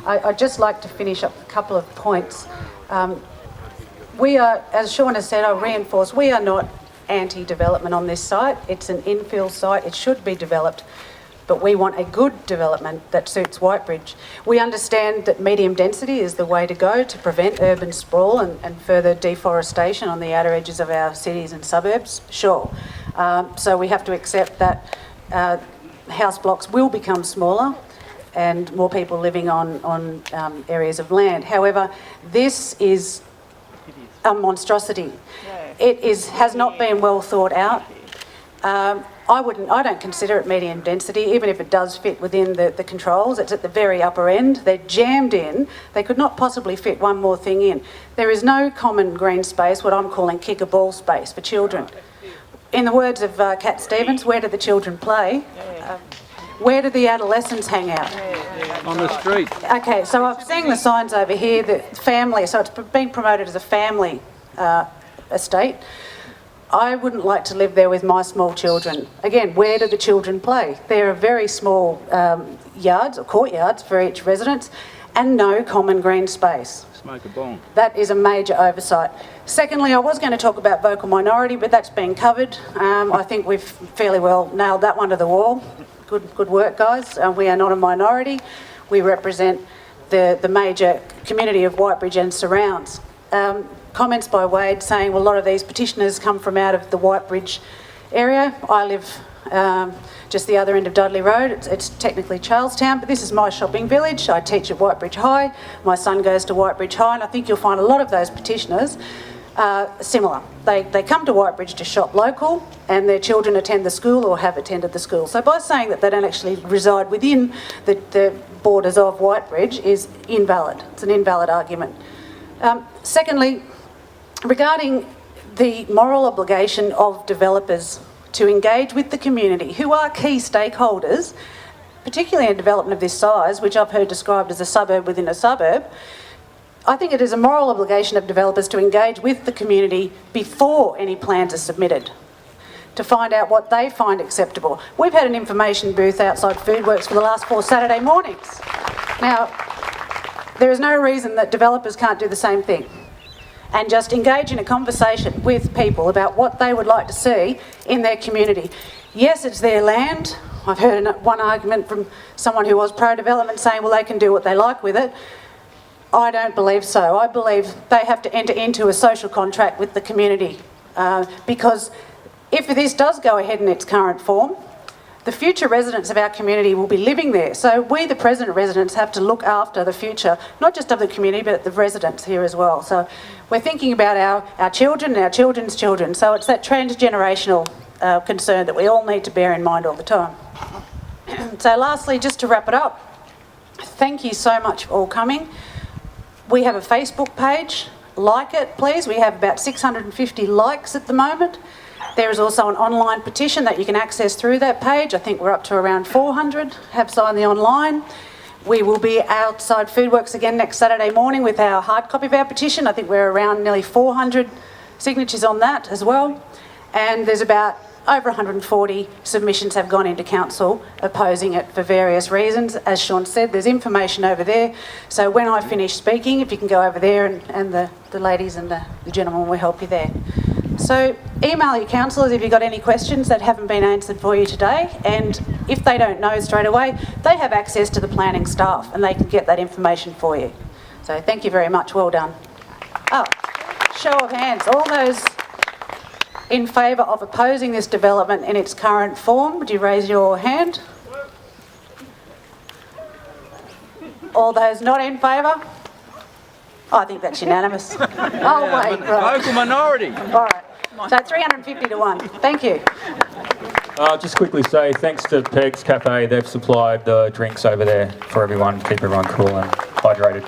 I'd just like to finish up a couple of points. We are, as Sean has said, I'll reinforce, we are not anti-development on this site. It's an infill site, it should be developed, but we want a good development that suits Whitebridge. We understand that medium density is the way to go to prevent urban sprawl and further deforestation on the outer edges of our cities and suburbs, sure. So we have to accept that house blocks will become smaller and more people living on areas of land. However, this is a monstrosity. It has not been well thought out. I don't consider it medium density, even if it does fit within the controls. It's at the very upper end. They're jammed in. They could not possibly fit one more thing in. There is no common green space, what I'm calling kick a ball space for children. In the words of Cat Stevens, where do the children play? Where do the adolescents hang out? On the street. Okay, so I'm seeing the signs over here, that family, so it's being promoted as a family estate. I wouldn't like to live there with my small children. Again, where do the children play? There are very small yards or courtyards for each residence and no common green space. Smoke a bong. That is a major oversight. Secondly, I was going to talk about vocal minority, but that's been covered. I think we've fairly well nailed that one to the wall. Good work, guys. We are not a minority. We represent the major community of Whitebridge and surrounds. Comments by Wade saying, well, a lot of these petitioners come from out of the Whitebridge area. I live just the other end of Dudley Road. It's technically Charlestown, but this is my shopping village. I teach at Whitebridge High. My son goes to Whitebridge High, and I think you'll find a lot of those petitioners similar. They come to Whitebridge to shop local, and their children attend the school or have attended the school. So by saying that they don't actually reside within the borders of Whitebridge is invalid. It's an invalid argument. Secondly, regarding the moral obligation of developers to engage with the community, who are key stakeholders, particularly in development of this size, which I've heard described as a suburb within a suburb, I think it is a moral obligation of developers to engage with the community before any plans are submitted, to find out what they find acceptable. We've had an information booth outside Foodworks for the last 4 Saturday mornings. Now, there is no reason that developers can't do the same thing and just engage in a conversation with people about what they would like to see in their community. Yes, it's their land. I've heard one argument from someone who was pro-development saying, well, they can do what they like with it. I don't believe so. I believe they have to enter into a social contract with the community because if this does go ahead in its current form, the future residents of our community will be living there. So we, the present residents, have to look after the future, not just of the community, but the residents here as well. So we're thinking about our children and our children's children. So it's that transgenerational concern that we all need to bear in mind all the time. So lastly, just to wrap it up, thank you so much for all coming. We have a Facebook page. Like it, please. We have about 650 likes at the moment. There is also an online petition that you can access through that page. I think we're up to around 400 have signed the online. We will be outside Foodworks again next Saturday morning with our hard copy of our petition. I think we're around nearly 400 signatures on that as well. And there's about over 140 submissions have gone into council opposing it for various reasons. As Sean said, there's information over there. So when I finish speaking, if you can go over there and the ladies and the gentleman will help you there. So email your councillors if you've got any questions that haven't been answered for you today, and if they don't know straight away, they have access to the planning staff and they can get that information for you. So thank you very much, well done. Oh, show of hands, all those in favour of opposing this development in its current form, would you raise your hand? All those not in favour? I think that's unanimous. Oh, wait. Right. Vocal minority. All right. So 350 to 1. Thank you. Just quickly say thanks to Peg's Cafe. They've supplied the drinks over there for everyone, keep everyone cool and hydrated.